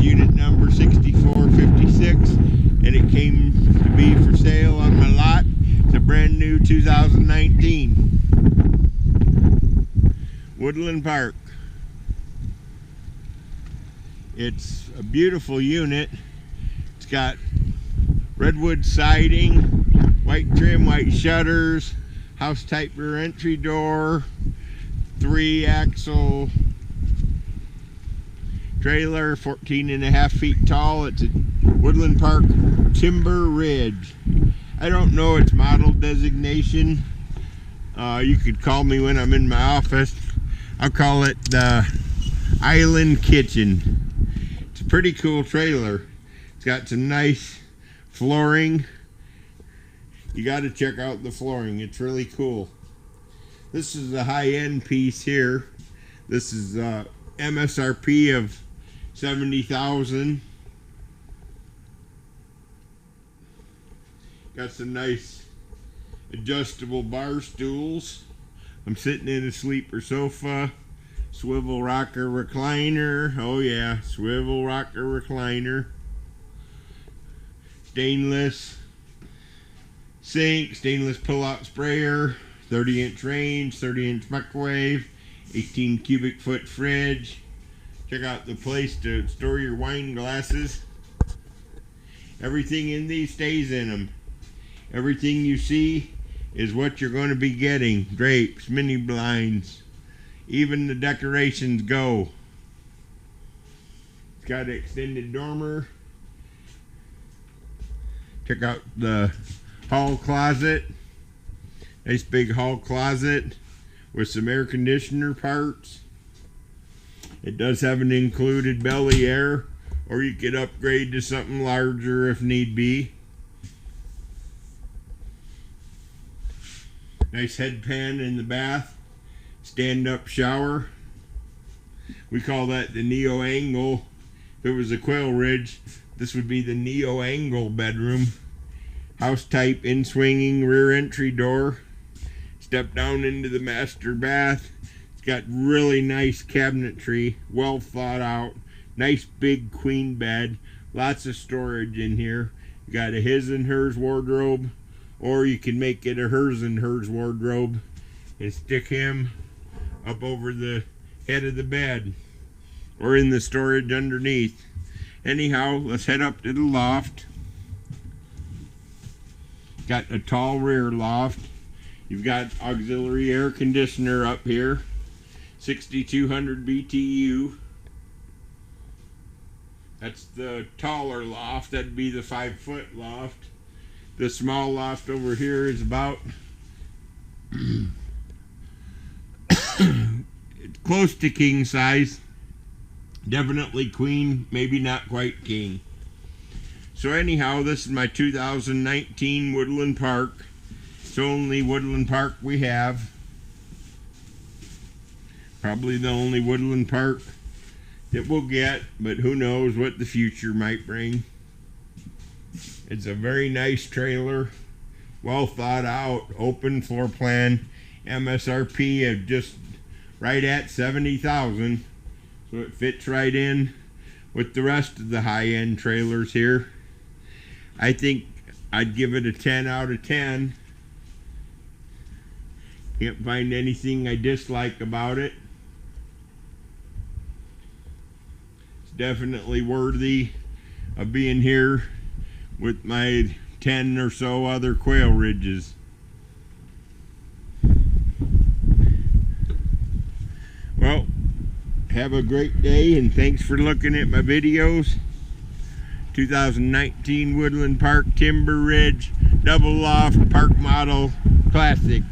unit number 6456, and it came to be for sale on my lot. It's a brand new 2019 Woodland Park. It's a beautiful unit. It's got redwood siding, white trim, white shutters, house type rear entry door, 3-axle trailer, 14.5 feet tall. It's a Woodland Park Timber Ridge. I don't know its model designation. You could call me when I'm in my office. I'll call it the Island Kitchen. It's a pretty cool trailer. It's got some nice flooring. You got to check out the flooring. It's really cool. This is a high-end piece here. This is MSRP of $70,000. Got some nice adjustable bar stools. I'm sitting in a sleeper sofa. Swivel rocker recliner. Oh yeah, swivel rocker recliner. Stainless sink, stainless pull-out sprayer, 30-inch range, 30-inch microwave, 18 cubic foot fridge. Check out the place to store your wine glasses. Everything in these stays in them. Everything you see is what you're going to be getting. Drapes, mini blinds, even the decorations go. It's got an extended dormer. Check out the hall closet. Nice big hall closet with some air conditioner parts. It does have an included belly air, or you could upgrade to something larger if need be. Nice headpan in the bath. Stand-up shower. We call that the Neo Angle. If it was a Quail Ridge, this would be the Neo Angle bedroom. House type in-swinging rear entry door. Step down into the master bath. It's got really nice cabinetry, well thought out. Nice big queen bed. Lots of storage in here. You got a his and hers wardrobe, or you can make it a hers and hers wardrobe and stick him up over the head of the bed or in the storage underneath. Anyhow, let's head up to the loft. Got a tall rear loft. You've got auxiliary air conditioner up here, 6200 BTU. That's the taller loft. That'd be the 5-foot loft. The small loft over here is about it's close to king size. Definitely queen, maybe not quite king. So anyhow, this is my 2019 Woodland Park. It's the only Woodland Park we have. Probably the only Woodland Park that we'll get, but who knows what the future might bring. It's a very nice trailer, well thought out, open floor plan, MSRP of just right at $70,000. So it fits right in with the rest of the high-end trailers here. I think I'd give it a 10 out of 10. Can't find anything I dislike about it. It's definitely worthy of being here with my 10 or so other Quail Ridges. Well, have a great day, and thanks for looking at my videos. 2019 Woodland Park Timber Ridge Double Loft Park Model Classic.